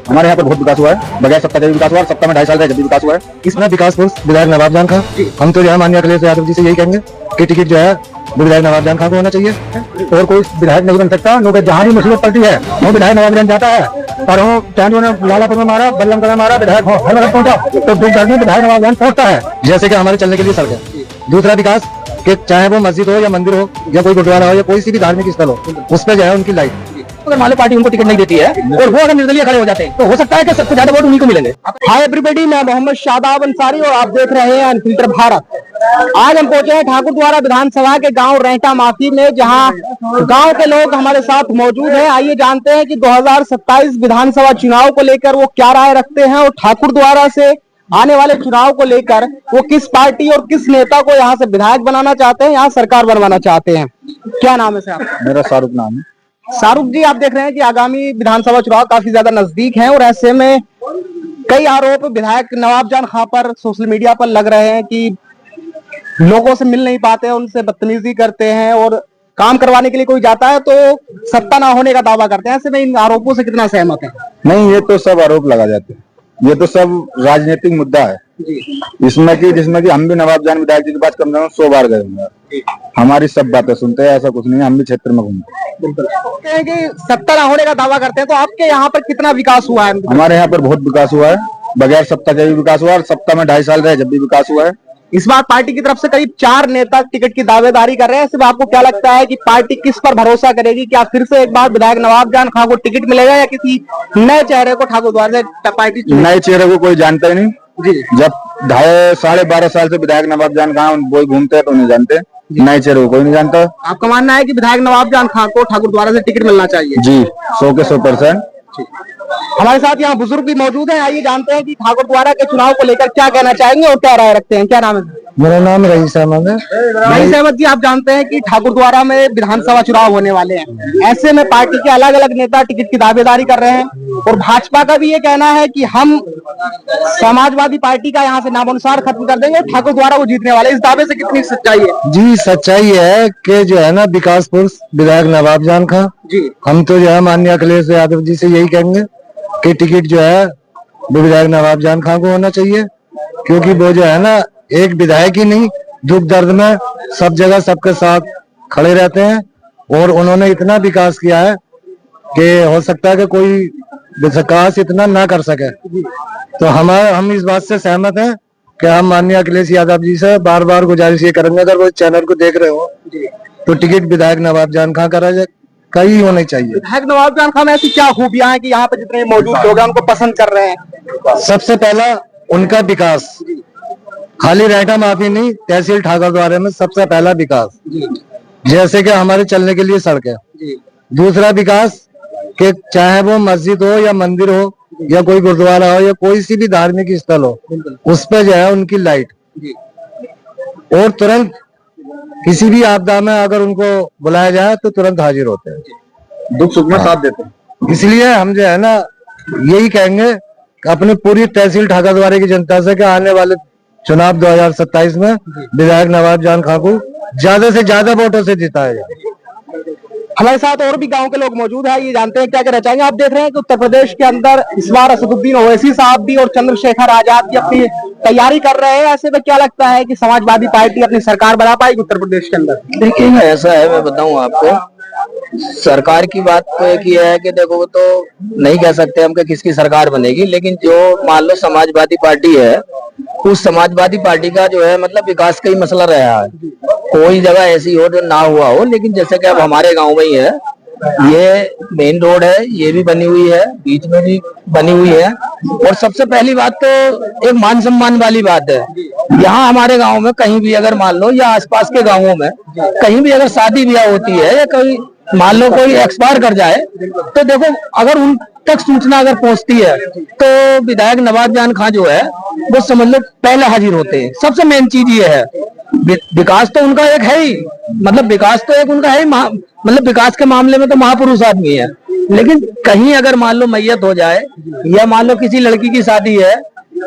हमारे यहाँ पर बहुत विकास हुआ है, बगैर सत्ता के भी विकास हुआ है, सत्ता में 2.5 साल रहे जब भी विकास हुआ है। इसमें विकास पुरुष विधायक नवाब जान खां, हम तो जो है माननीय अखिलेश यादव जी से यही कहेंगे कि टिकट जो है वो विधायक नवाब जान खां को होना चाहिए, और कोई विधायक नहीं बन सकता। लोग जहाँ भी मुसीबत पड़ती है वो विधायक नवाब जान जाता है, और वो चांदू ने लालापुर में मारा, बल्लमगढ़ में मारा, विधायक हर वक्त पहुंचा तो दुख दर्द में विधायक नवाब जान पहुंचता है। जैसे कि हमारे चलने के लिए सड़क है। दूसरा विकास कि चाहे वो मस्जिद हो या मंदिर हो या कोई गुरुद्वारा हो या कोई सी भी धार्मिक स्थल हो, उस पर जो है उनकी लाइट, अगर मान लो पार्टी उनको टिकट नहीं देती है और वो अगर निर्दलीय खड़े हो जाते हैं तो हो सकता है कि सबसे ज्यादा वोट उन्हीं को मिलेंगे। हाय एवरीबॉडी, मैं मोहम्मद शादाब अंसारी और आप देख रहे हैं अनफिल्टर भारत। आज हम पहुंचे हैं ठाकुर द्वारा विधानसभा के गांव रेंटा माफी में, जहां गांव के लोग हमारे साथ मौजूद हैं। आइए जानते हैं कि 2027 विधानसभा चुनाव को लेकर वो क्या राय रखते हैं और ठाकुर द्वारा से आने वाले चुनाव को लेकर वो किस पार्टी और किस नेता को यहाँ से विधायक बनाना चाहते हैं, यहाँ सरकार बनवाना चाहते हैं। क्या नाम है सर आपका? मेरा शाहरुख नाम है। शाहरुख जी, आप देख रहे हैं कि आगामी विधानसभा चुनाव काफी ज्यादा नजदीक हैं और ऐसे में कई आरोप विधायक नवाब जान खां पर सोशल मीडिया पर लग रहे हैं कि लोगों से मिल नहीं पाते हैं, उनसे बदतमीजी करते हैं और काम करवाने के लिए कोई जाता है तो सत्ता ना होने का दावा करते हैं। ऐसे में इन आरोपों से कितना सहमत है? नहीं, ये तो सब आरोप लगा जाते हैं, ये तो सब राजनीतिक मुद्दा है जिसमें कि हम भी नवाब जान विधायक जी के पास कम से कम 100 बार गए होंगे, हमारी सब बातें सुनते हैं। ऐसा कुछ नहीं है, हम भी क्षेत्र में घूमते हैं कि सत्ता ना होने का दावा करते हैं। तो आपके यहाँ पर कितना विकास हुआ है? हमारे यहाँ पर बहुत विकास हुआ है, बगैर सत्ता के भी विकास हुआ है, और सत्ता में 2.5 साल रहे जब भी विकास हुआ है। इस बार पार्टी की तरफ से करीब 4 नेता टिकट की दावेदारी कर रहे हैं। सिर्फ आपको क्या लगता है कि पार्टी किस पर भरोसा करेगी? क्या फिर से एक बार विधायक नवाब जान खां को टिकट मिलेगा या किसी नए चेहरे को ठाकुर द्वारा से पार्टी? नए चेहरे को कोई जानता ही नहीं जी। जब 12.5 साल से विधायक नवाब जान खां वो घूमते हैं तो नहीं जानते, नए चेहरे को कोई नहीं जानता। आपका मानना है कि विधायक नवाब जान खां को ठाकुर द्वारा से टिकट मिलना चाहिए? जी, 100 के 100%। हमारे साथ यहाँ बुजुर्ग भी मौजूद हैं। आइए जानते हैं कि ठाकुर द्वारा के चुनाव को लेकर क्या कहना चाहेंगे और क्या राय रखते हैं। क्या नाम है? मेरा नाम रईस अहमद है। रईस अहमद जी, आप जानते हैं कि ठाकुर द्वारा में विधानसभा चुनाव होने वाले हैं। ऐसे में पार्टी के अलग अलग नेता टिकट की दावेदारी कर रहे हैं और भाजपा का भी ये कहना है कि हम समाजवादी पार्टी का यहाँ से नामानुसार खत्म कर देंगे, ठाकुर द्वारा वो जीतने वाले। इस दावे से कितनी सच्चाई है? जी, सच्चाई है कि जो है ना विकास पुरुष विधायक नवाब जान खां जी, हम तो जो है माननीय अखिलेश यादव जी से यही कहेंगे कि टिकट जो है वो विधायक नवाब जान खां को होना चाहिए, क्योंकि वो जो है ना एक विधायक ही नहीं, दुख दर्द में सब जगह सबके साथ खड़े रहते हैं और उन्होंने इतना विकास किया है कि हो सकता है कि कोई विकास इतना ना कर सके। तो हम इस बात से सहमत हैं कि हम माननीय अखिलेश यादव जी से बार बार गुजारिश ये करेंगे, अगर वो चैनल को देख रहे हो तो टिकट विधायक नवाब जान खां का ही होनी चाहिए। विधायक नवाब जान खां में ऐसी क्या खूबियां हैं कि यहाँ पे जितने मौजूद लोग हैं उनको पसंद कर रहे हैं? सबसे पहला उनका विकास, खाली रेंटा माफी नहीं, तहसील ठाकुर द्वारा में सबसे पहला विकास, जैसे कि हमारे चलने के लिए सड़क है। दूसरा विकास कि चाहे वो मस्जिद हो या मंदिर हो या कोई गुरुद्वारा हो या कोई सी भी धार्मिक स्थल हो, उस पे जो है उनकी लाइट, और तुरंत किसी भी आपदा में अगर उनको बुलाया जाए तो तुरंत हाजिर होते हैं, दुख सुख में साथ देते हैं। इसलिए हम जो है ना यही कहेंगे अपनी पूरी तहसील ठाकुर द्वारा की जनता से कि आने वाले चुनाव 2027 में विधायक नवाब जान खां को ज्यादा से ज्यादा वोटों से जिताया जाए। हमारे साथ और भी गांव के लोग मौजूद हैं, ये जानते हैं क्या कहना चाहेंगे। आप देख रहे हैं कि उत्तर प्रदेश के अंदर इस बार असदुद्दीन ओवैसी साहब भी और चंद्रशेखर आजाद भी अपनी तैयारी कर रहे हैं। ऐसे में क्या लगता है कि समाजवादी पार्टी अपनी सरकार बना पाएगी उत्तर प्रदेश के अंदर? देखिए, ऐसा है, मैं बताऊं आपको, सरकार की बात तो एक ही है कि देखो वो तो नहीं कह सकते हम कि किसकी सरकार बनेगी, लेकिन जो मान लो समाजवादी पार्टी है, उस समाजवादी पार्टी का जो है मतलब विकास का ही मसला रहा है। कोई जगह ऐसी हो जो ना हुआ हो, लेकिन जैसे कि अब हमारे गांव में ही है, ये मेन रोड है, ये भी बनी हुई है, बीच में भी बनी हुई है, और सबसे पहली बात तो एक मान सम्मान वाली बात है। यहाँ हमारे गांव में कहीं भी अगर मान लो या आसपास के गांवों में कहीं भी अगर शादी ब्याह होती है या कोई मान लो कोई एक्सपायर कर जाए, तो देखो अगर उन तक सूचना अगर पहुंचती है तो विधायक नवाब जान खां जो है वो समझ लो पहले हाजिर होते हैं। सबसे मेन चीज ये है, विकास तो उनका एक है ही, मतलब विकास तो एक उनका है ही, मतलब विकास के मामले में तो महापुरुष आदमी है। लेकिन कहीं अगर मान लो मैयत हो जाए या मान लो किसी लड़की की शादी है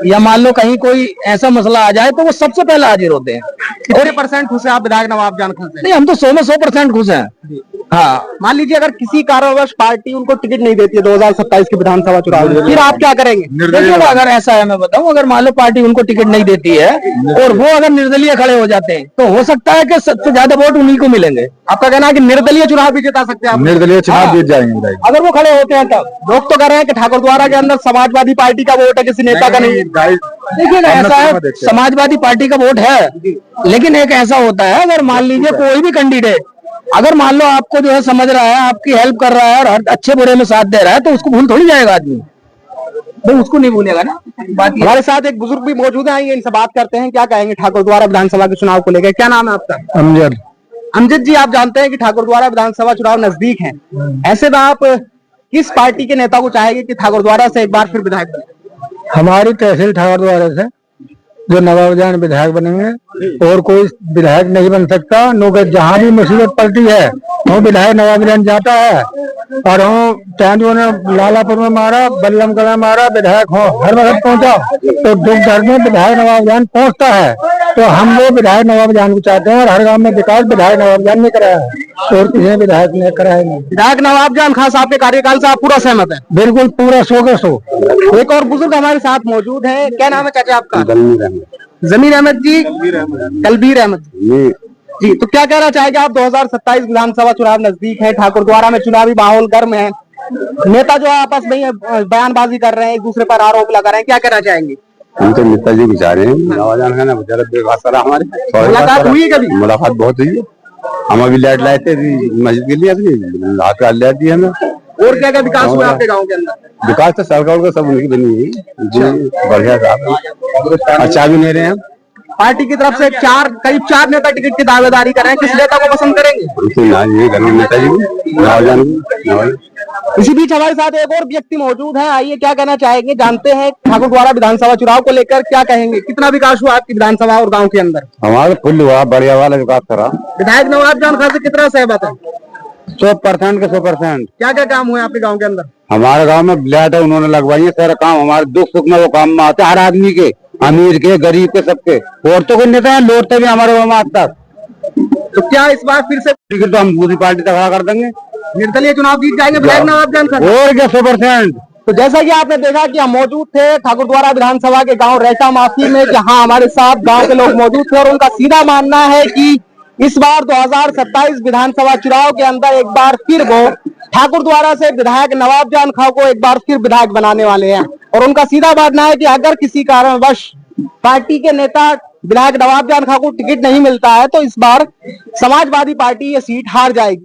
या मान लो कहीं कोई ऐसा मसला आ जाए तो वो सबसे पहले हाजिर होते हैं। कितने % खुश है आप विधायक नवाब जान खां से? नहीं, हम तो 100 में 100% खुश हैं। हाँ, मान लीजिए अगर किसी कारणवश पार्टी उनको टिकट नहीं देती है 2027 के विधानसभा चुनाव में, फिर आप क्या करेंगे? देखिए ना, अगर ऐसा है, मैं बताऊं, अगर मान लो पार्टी उनको टिकट नहीं देती है और वो अगर निर्दलीय खड़े हो जाते हैं तो हो सकता है कि सबसे ज्यादा वोट उन्हीं को मिलेंगे। आपका कहना है कि निर्दलीय चुनाव भी जिता सकते हैं आप? निर्दलीय चुनाव जीत जाएंगे। अगर वो खड़े होते हैं तब। लोग तो कह रहे हैं कि ठाकुर द्वारा के अंदर समाजवादी पार्टी का वोट है, किसी नेता का नहीं। देखिए ना, ऐसा है, समाजवादी पार्टी का वोट है, लेकिन एक ऐसा होता है, अगर मान लीजिए कोई भी कैंडिडेट अगर मान लो आपको जो है समझ रहा है, आपकी हेल्प कर रहा है और हर अच्छे बुरे में साथ दे रहा है, तो उसको भूल थोड़ी जाएगा आदमी, तो उसको नहीं भूलेगा ना। बात हमारे साथ एक बुजुर्ग भी मौजूद है, आइए इनसे बात करते हैं। क्या कहेंगे ठाकुर द्वारा विधानसभा के चुनाव को लेकर? क्या नाम है आपका? अमजद। अमजद जी, आप जानते हैं कि ठाकुर द्वारा विधानसभा चुनाव नजदीक है, ऐसे में आप किस पार्टी के नेता को चाहेंगे कि ठाकुर द्वारा से एक बार फिर विधायक बने? हमारी तहसील ठाकुर द्वारा से जो नवाबजान विधायक बनेंगे, और कोई विधायक नहीं बन सकता। जहाँ भी मुसीबत पड़ती है वो विधायक नवाबजान जाता है, और वो चांदो ने लालापुर में मारा, बल्लमगढ़ में मारा, विधायक हो हर वक्त पहुंचा, तो दुख दर्द में विधायक नवाबजान पहुंचता है। तो हम वो विधायक नवाबजान को चाहते हैं, और हर गांव में विकास विधायक नवाबजान ने कराया है, और किसी ने विधायक ने कराया नहीं। विधायक नवाबजान खास आपके कार्यकाल से आप पूरा सहमत है? बिल्कुल पूरा 100%। एक और बुजुर्ग हमारे साथ मौजूद है। क्या नाम है चाचा आपका? जमीर अहमद जी। कलबीर अहमद जी, तो क्या कहना चाहेंगे आप? 2027 विधानसभा चुनाव नजदीक है, ठाकुर द्वारा में चुनावी माहौल गर्म है, नेता जो है आपस में बयानबाजी कर रहे हैं, एक दूसरे पर आरोप लगा रहे हैं, क्या कहना चाहेंगे? हम तो नेताजी को चाह रहे हैं, नवाजान का ना हमारे मुलाकात हुई है कभी? मुलाकात बहुत हुई है। हम अभी लाइट लाए थे मस्जिद के लिए, अपनी हाथ का लाइट दी हमें। और क्या क्या विकास हुआ आपके गाँव के अंदर? विकास तो सरकार का सब उनकी बनी हुई जी, बढ़िया साहब, अच्छा भी ले रहे हैं। पार्टी की तरफ से करीब चार नेता टिकट की दावेदारी कर रहे हैं, किस नेता को पसंद करेंगे? नेताजी को, नवाजान। इसी बीच हमारे साथ एक और व्यक्ति मौजूद है, आइए क्या कहना चाहेंगे, जानते हैं ठाकुर द्वारा विधानसभा चुनाव को लेकर क्या कहेंगे? कितना विकास हुआ आपकी विधानसभा और गांव के अंदर? हमारा फुल हुआ, बढ़िया वाला विकास करा। विधायक नवाबजान खान से कितना सहमत है? 100% के 100%। क्या क्या काम हुए आपके गाँव के अंदर? हमारे गांव में लाइट उन्होंने लगवाई है, सारा काम हमारे दुख सुख में वो काम में आते हैं, हर आदमी के, अमीर के, गरीब के, सबके। औरतों के नेता हैं, लौटते भी हमारे वहाँ आज तक। तो क्या इस बार फिर से टिकट तो हम पूरी पार्टी खड़ा कर देंगे, निर्दलीय चुनाव जीत जाएंगे विधायक नवाबजान खान? और क्या 100%। तो जैसा कि आपने देखा कि हम मौजूद थे ठाकुर द्वारा विधानसभा के गांव रेटा माफी में, जहां हमारे साथ गांव के लोग मौजूद थे, और उनका सीधा मानना है कि इस बार 2027 विधानसभा चुनाव के अंदर एक बार फिर वो ठाकुर द्वारा से विधायक नवाबजान खां को एक बार फिर विधायक बनाने वाले हैं। और उनका सीधा मानना है कि अगर किसी कारणवश पार्टी के नेता विधायक नवाबजान खां को टिकट नहीं मिलता है तो इस बार समाजवादी पार्टी ये सीट हार जाएगी।